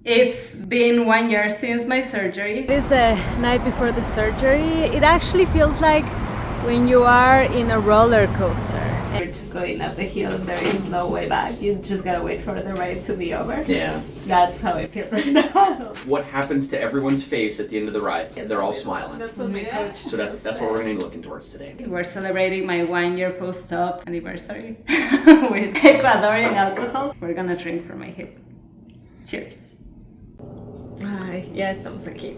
It's been 1 year since my surgery. It is the night before the surgery. It actually feels like when you are in a roller coaster. You're just going up the hill and there is no way back. You just gotta wait for the ride to be over. Yeah. That's how I feel right now. What happens to everyone's face at the end of the ride? They're all smiling. That's what my coach So that's what we're gonna be looking towards today. We're celebrating my 1 year post-op anniversary with Ecuadorian alcohol. We're gonna drink for my hip. Cheers. Ya estamos aquí.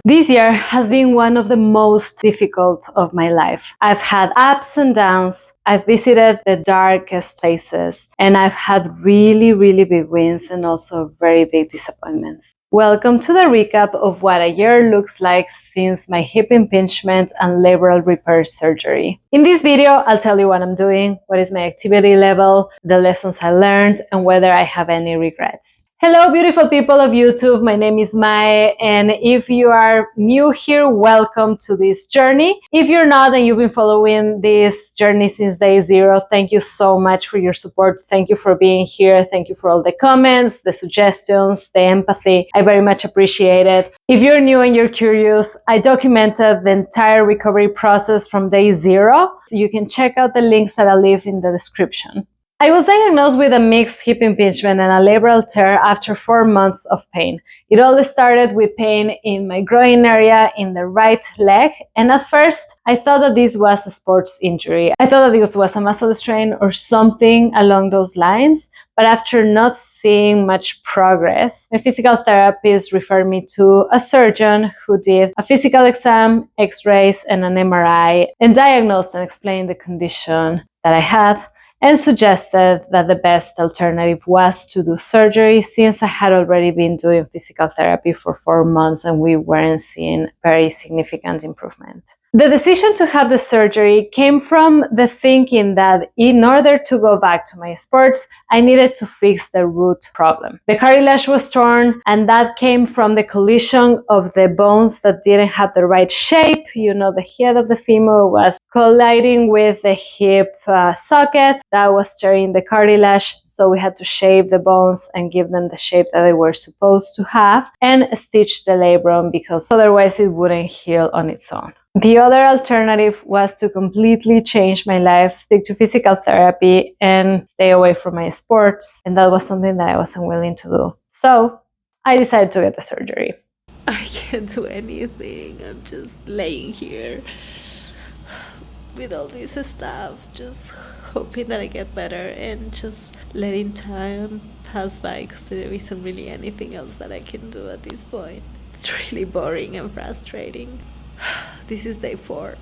This year has been one of the most difficult of my life. I've had ups and downs. I've visited the darkest places, and I've had really, really big wins and also very big disappointments. Welcome to the recap of what a year looks like since my hip impingement and labral repair surgery. In this video, I'll tell you what I'm doing, what is my activity level, the lessons I learned, and whether I have any regrets. Hello, beautiful people of YouTube. My name is Mae, and if you are new here, welcome to this journey. If you're not and you've been following this journey since day zero, thank you so much for your support. Thank you for being here. Thank you for all the comments, the suggestions, the empathy. I very much appreciate it. If you're new and you're curious, I documented the entire recovery process from day zero. So you can check out the links that I'll leave in the description. I was diagnosed with a mixed hip impingement and a labral tear after 4 months of pain. It all started with pain in my groin area in the right leg, and at first I thought that this was a sports injury. I thought that this was a muscle strain or something along those lines, but after not seeing much progress, my physical therapist referred me to a surgeon who did a physical exam, x-rays, and an MRI, and diagnosed and explained the condition that I had, and suggested that the best alternative was to do surgery since I had already been doing physical therapy for 4 months and we weren't seeing very significant improvement. The decision to have the surgery came from the thinking that in order to go back to my sports, I needed to fix the root problem. The cartilage was torn, and that came from the collision of the bones that didn't have the right shape. You know, the head of the femur was colliding with the hip socket that was tearing the cartilage. So we had to shave the bones and give them the shape that they were supposed to have and stitch the labrum because otherwise it wouldn't heal on its own. The other alternative was to completely change my life, stick to physical therapy, and stay away from my sports. And that was something that I wasn't willing to do. So I decided to get the surgery. I can't do anything. I'm just laying here with all this stuff, just hoping that I get better and just letting time pass by because there isn't really anything else that I can do at this point. It's really boring and frustrating. This is day 4.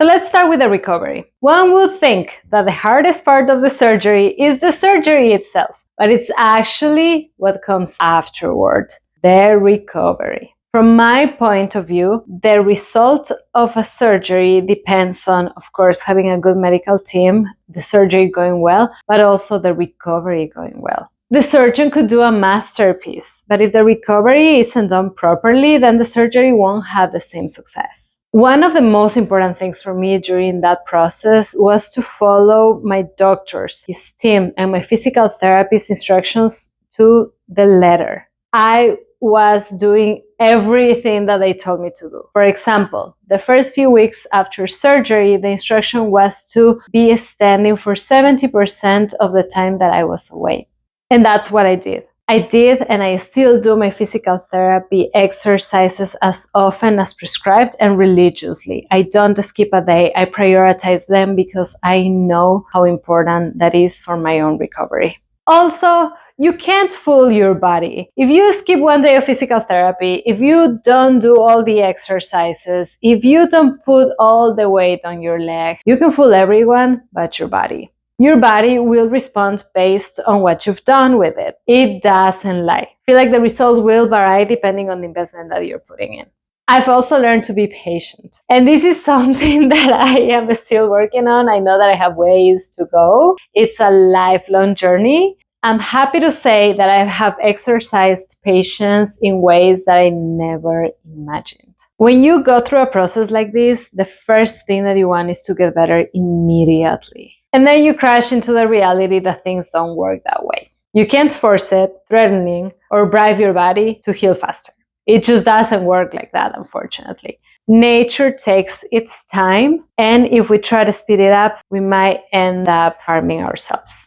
So let's start with the recovery. One would think that the hardest part of the surgery is the surgery itself, but it's actually what comes afterward, the recovery. From my point of view, the result of a surgery depends on, of course, having a good medical team, the surgery going well, but also the recovery going well. The surgeon could do a masterpiece, but if the recovery isn't done properly, then the surgery won't have the same success. One of the most important things for me during that process was to follow my doctor's, his team, and my physical therapist's instructions to the letter. I was doing everything that they told me to do. For example, the first few weeks after surgery, the instruction was to be standing for 70% of the time that I was awake. And that's what I did. I did, and I still do my physical therapy exercises as often as prescribed and religiously. I don't skip a day. I prioritize them because I know how important that is for my own recovery. Also, you can't fool your body. If you skip 1 day of physical therapy, if you don't do all the exercises, if you don't put all the weight on your leg, you can fool everyone but your body. Your body will respond based on what you've done with it. It doesn't lie. I feel like the result will vary depending on the investment that you're putting in. I've also learned to be patient. And this is something that I am still working on. I know that I have ways to go. It's a lifelong journey. I'm happy to say that I have exercised patience in ways that I never imagined. When you go through a process like this, the first thing that you want is to get better immediately. And then you crash into the reality that things don't work that way. You can't force it, threatening, or bribe your body to heal faster. It just doesn't work like that, unfortunately. Nature takes its time, and if we try to speed it up, we might end up harming ourselves.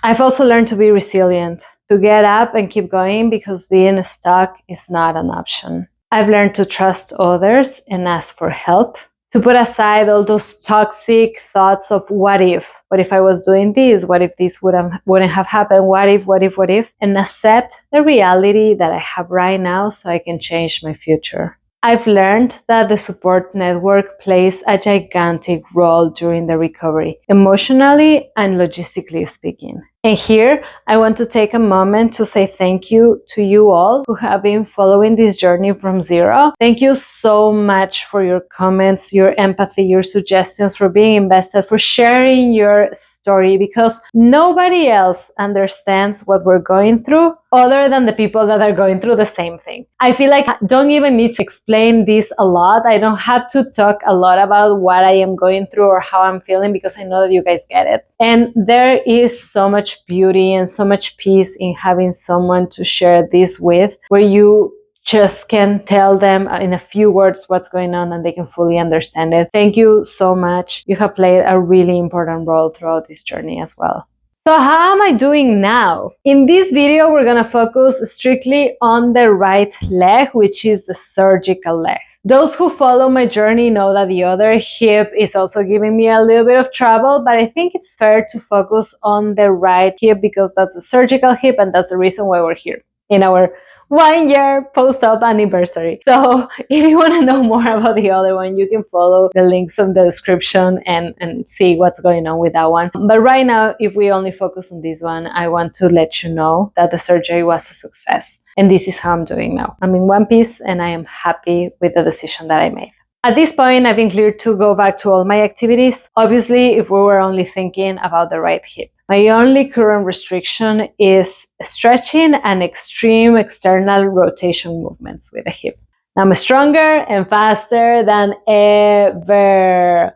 I've also learned to be resilient, to get up and keep going because being stuck is not an option. I've learned to trust others and ask for help, to put aside all those toxic thoughts of what if I was doing this, what if this wouldn't have happened, what if, and accept the reality that I have right now so I can change my future. I've learned that the support network plays a gigantic role during the recovery, emotionally and logistically speaking. And here, I want to take a moment to say thank you to you all who have been following this journey from zero. Thank you so much for your comments, your empathy, your suggestions, for being invested, for sharing your story, because nobody else understands what we're going through other than the people that are going through the same thing. I feel like I don't even need to explain this a lot. I don't have to talk a lot about what I am going through or how I'm feeling because I know that you guys get it. And there is so much beauty and so much peace in having someone to share this with, where you just can tell them in a few words what's going on and they can fully understand it. Thank you so much. You have played a really important role throughout this journey as well. So how am I doing now? In this video, we're gonna focus strictly on the right leg, which is the surgical leg. Those who follow my journey know that the other hip is also giving me a little bit of trouble, but I think it's fair to focus on the right hip because that's the surgical hip and that's the reason why we're here in our 1 year post-op anniversary. So if you want to know more about the other one, you can follow the links in the description and see what's going on with that one. But right now, if we only focus on this one, I want to let you know that the surgery was a success. And this is how I'm doing now. I'm in one piece and I am happy with the decision that I made. At this point, I've been cleared to go back to all my activities. Obviously, if we were only thinking about the right hip. My only current restriction is stretching and extreme external rotation movements with the hip. I'm stronger and faster than ever.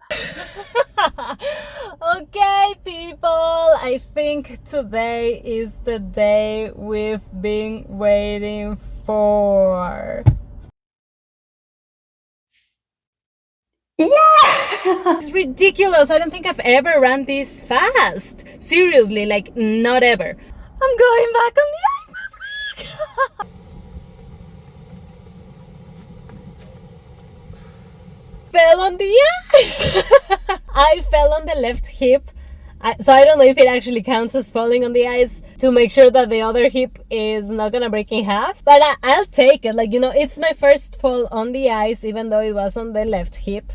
Okay, people, I think today is the day we've been waiting for. Yeah! It's ridiculous. I don't think I've ever run this fast. Seriously, like, not ever. I'm going back on the ice this week. Fell on the ice. I fell on the left hip. So I don't know if it actually counts as falling on the ice to make sure that the other hip is not gonna break in half. But I'll take it. Like, you know, it's my first fall on the ice, even though it was on the left hip.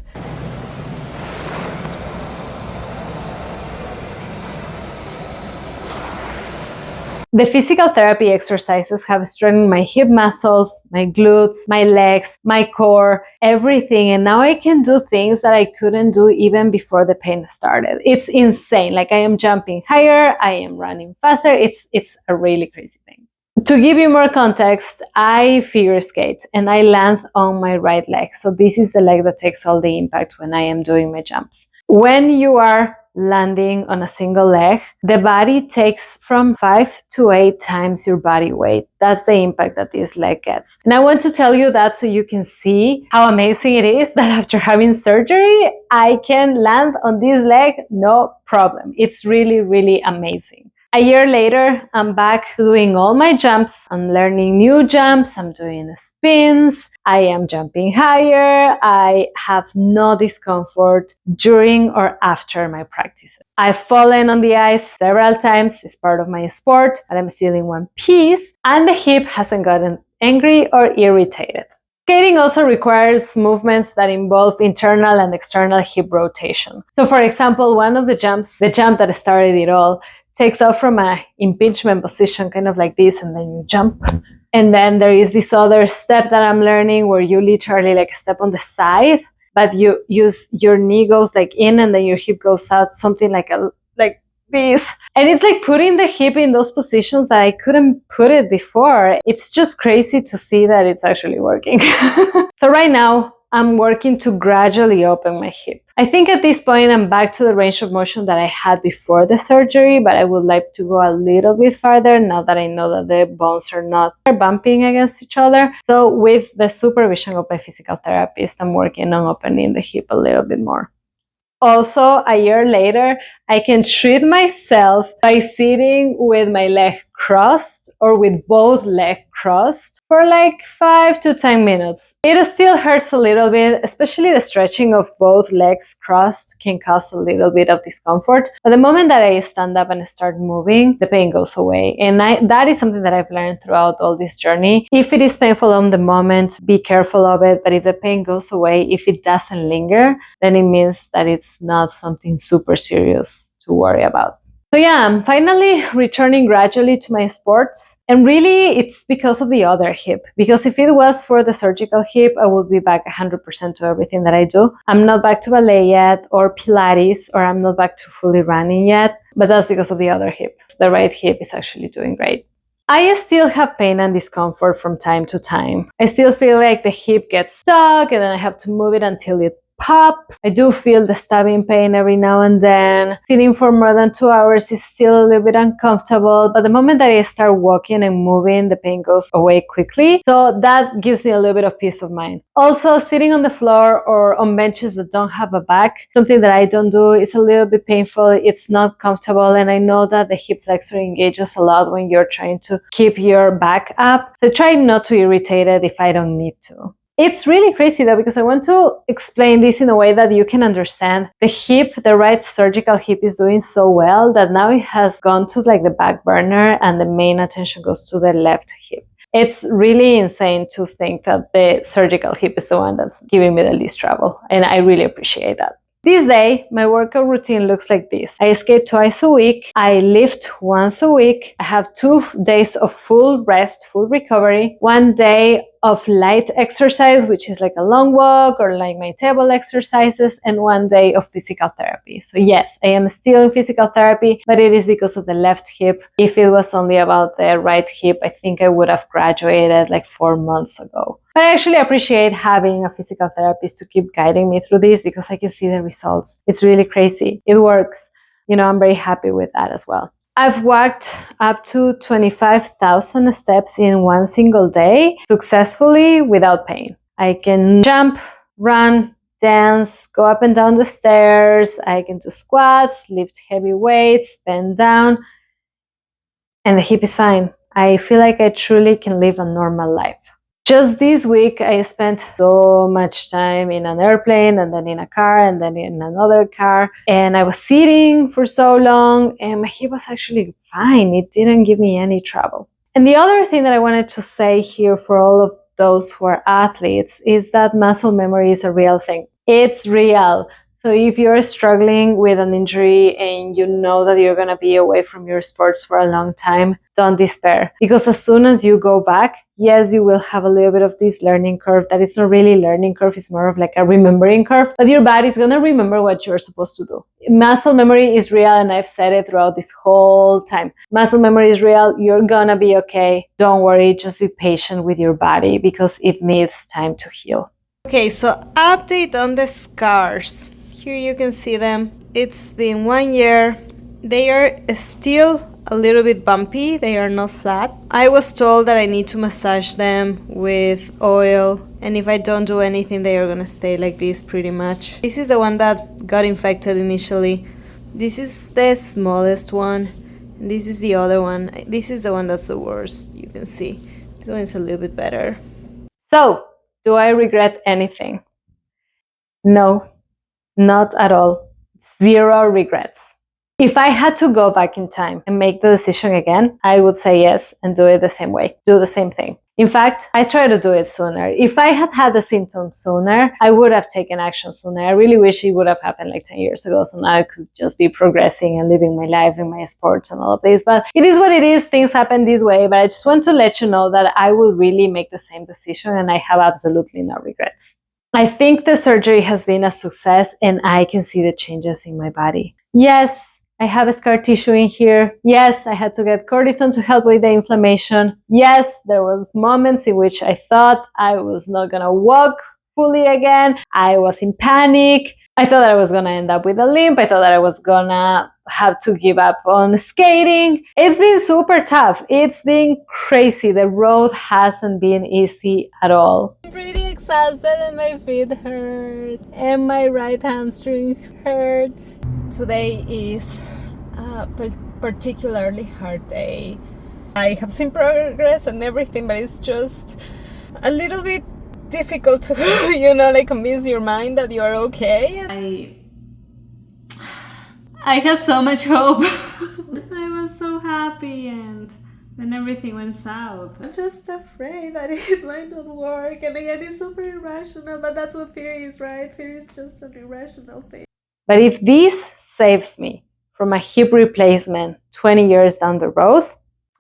The physical therapy exercises have strengthened my hip muscles, my glutes, my legs, my core, everything. And now I can do things that I couldn't do even before the pain started. It's insane. Like, I am jumping higher, I am running faster. It's a really crazy thing. To give you more context, I figure skate and I land on my right leg. So this is the leg that takes all the impact when I am doing my jumps. When you are landing on a single leg, the body takes from 5 to 8 times your body weight. That's the impact that this leg gets. And I want to tell you that so you can see how amazing it is that after having surgery, I can land on this leg no problem. It's really, really amazing. A year later, I'm back doing all my jumps. I'm learning new jumps. I'm doing spins. I am jumping higher. I have no discomfort during or after my practices. I've fallen on the ice several times. It's part of my sport, and I'm still in one piece, and the hip hasn't gotten angry or irritated. Skating also requires movements that involve internal and external hip rotation. So for example, one of the jumps, the jump that started it all, takes off from an impingement position, kind of like this, and then you jump. And then there is this other step that I'm learning where you literally like step on the side, but you use your knee goes like in and then your hip goes out, something like this. And it's like putting the hip in those positions that I couldn't put it before. It's just crazy to see that it's actually working. So right now, I'm working to gradually open my hip. I think at this point I'm back to the range of motion that I had before the surgery, but I would like to go a little bit farther now that I know that the bones are not bumping against each other. So with the supervision of my physical therapist, I'm working on opening the hip a little bit more. Also, a year later, I can treat myself by sitting with my leg crossed or with both legs crossed for like 5 to 10 minutes. It still hurts a little bit, especially the stretching of both legs crossed can cause a little bit of discomfort. But the moment that I stand up and start moving, the pain goes away. And that is something that I've learned throughout all this journey. If it is painful on the moment, be careful of it. But if the pain goes away, if it doesn't linger, then it means that it's not something super serious to worry about. So yeah, I'm finally returning gradually to my sports. And really, it's because of the other hip. Because if it was for the surgical hip, I would be back 100% to everything that I do. I'm not back to ballet yet, or Pilates, or I'm not back to fully running yet. But that's because of the other hip. The right hip is actually doing great. I still have pain and discomfort from time to time. I still feel like the hip gets stuck and then I have to move it until it pops. I do feel the stabbing pain every now and then. Sitting for more than 2 hours is still a little bit uncomfortable, but the moment that I start walking and moving, the pain goes away quickly. So that gives me a little bit of peace of mind. Also, sitting on the floor or on benches that don't have a back, something that I don't do, is a little bit painful. It's not comfortable, and I know that the hip flexor engages a lot when you're trying to keep your back up. So try not to irritate it if I don't need to. It's really crazy though, because I want to explain this in a way that you can understand. The hip, the right surgical hip, is doing so well that now it has gone to like the back burner and the main attention goes to the left hip. It's really insane to think that the surgical hip is the one that's giving me the least trouble, and I really appreciate that. This day, my workout routine looks like this. I skate twice a week. I lift once a week. I have 2 days of full rest, full recovery. 1 day of light exercise, which is like a long walk or like my table exercises, and 1 day of physical therapy. So yes, I am still in physical therapy, but it is because of the left hip. If it was only about the right hip, I think I would have graduated like 4 months ago. But I actually appreciate having a physical therapist to keep guiding me through this because I can see the results. It's really crazy. It works. I'm very happy with that as well. I've walked up to 25,000 steps in one single day successfully without pain. I can jump, run, dance, go up and down the stairs. I can do squats, lift heavy weights, bend down, and the hip is fine. I feel like I truly can live a normal life. Just this week, I spent so much time in an airplane and then in a car and then in another car. And I was sitting for so long and my hip was actually fine. It didn't give me any trouble. And the other thing that I wanted to say here for all of those who are athletes is that muscle memory is a real thing. It's real. So if you're struggling with an injury and you know that you're going to be away from your sports for a long time, don't despair. Because as soon as you go back, yes, you will have a little bit of this learning curve that it's not really learning curve, it's more of like a remembering curve, but your body is going to remember what you're supposed to do. Muscle memory is real, and I've said it throughout this whole time. Muscle memory is real. You're going to be okay. Don't worry. Just be patient with your body because it needs time to heal. Okay, so update on the scars. Here you can see them. It's been 1 year. They are still a little bit bumpy. They are not flat. I was told that I need to massage them with oil, and if I don't do anything, they are gonna stay like this pretty much. This is the one that got infected initially. This is the smallest one, and this is the other one. This is the one that's the worst. You can see this one is a little bit better. So, do I regret anything? No. Not at all. 0 regrets. If I had to go back in time and make the decision again, I would say yes and do it the same way. Do the same thing. In fact, I try to do it sooner. If I had had the symptoms sooner, I would have taken action sooner. I really wish it would have happened like 10 years ago, so now I could just be progressing and living my life in my sports and all of this. But it is what it is. Things happen this way. But I just want to let you know that I will really make the same decision and I have absolutely no regrets. I think the surgery has been a success and I can see the changes in my body. Yes, I have a scar tissue in here. Yes, I had to get cortisone to help with the inflammation. Yes, there was moments in which I thought I was not gonna walk fully again. I was in panic. I thought I was going to end up with a limp. I thought that I was going to have to give up on skating. It's been super tough. It's been crazy. The road hasn't been easy at all. I'm pretty exhausted and my feet hurt and my right hamstring hurts. Today is a particularly hard day. I have seen progress and everything, but it's just a little bit difficult to, like convince your mind that you're okay. I had so much hope. I was so happy, and then everything went south. I'm just afraid that it might not work. And again, it's super irrational, but that's what fear is, right? Fear is just an irrational thing. But if this saves me from a hip replacement 20 years down the road,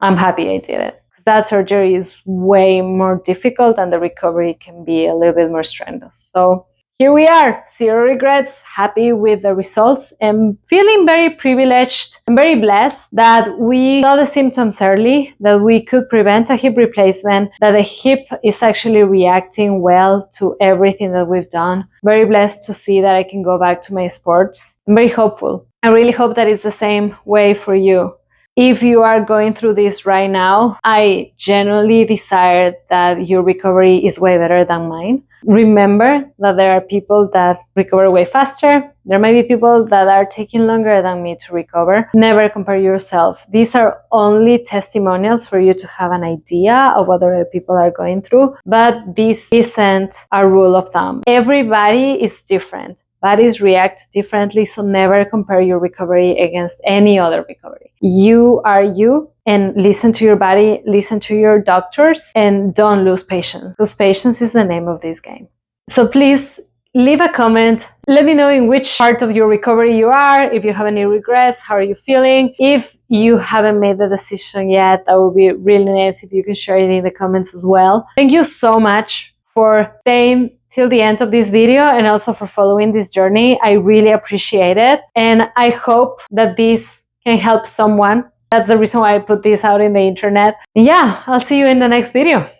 I'm happy I did it. That surgery is way more difficult and the recovery can be a little bit more strenuous. So here we are, 0 regrets, happy with the results, and feeling very privileged and very blessed that we saw the symptoms early, that we could prevent a hip replacement, that the hip is actually reacting well to everything that we've done. Very blessed to see that I can go back to my sports. I'm very hopeful. I really hope that it's the same way for you. If you are going through this right now, I genuinely desire that your recovery is way better than mine. Remember that there are people that recover way faster. There might be people that are taking longer than me to recover. Never compare yourself. These are only testimonials for you to have an idea of what other people are going through, but this isn't a rule of thumb. Everybody is different. Bodies react differently, so never compare your recovery against any other recovery. You are you, and listen to your body, listen to your doctors, and don't lose patience, because patience is the name of this game. So please leave a comment. Let me know in which part of your recovery you are, if you have any regrets, how are you feeling. If you haven't made the decision yet, that would be really nice if you can share it in the comments as well. Thank you so much for staying till the end of this video and also for following this journey. I really appreciate it, and I hope that this can help someone. That's the reason why I put this out in the internet. Yeah, I'll see you in the next video.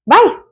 Bye!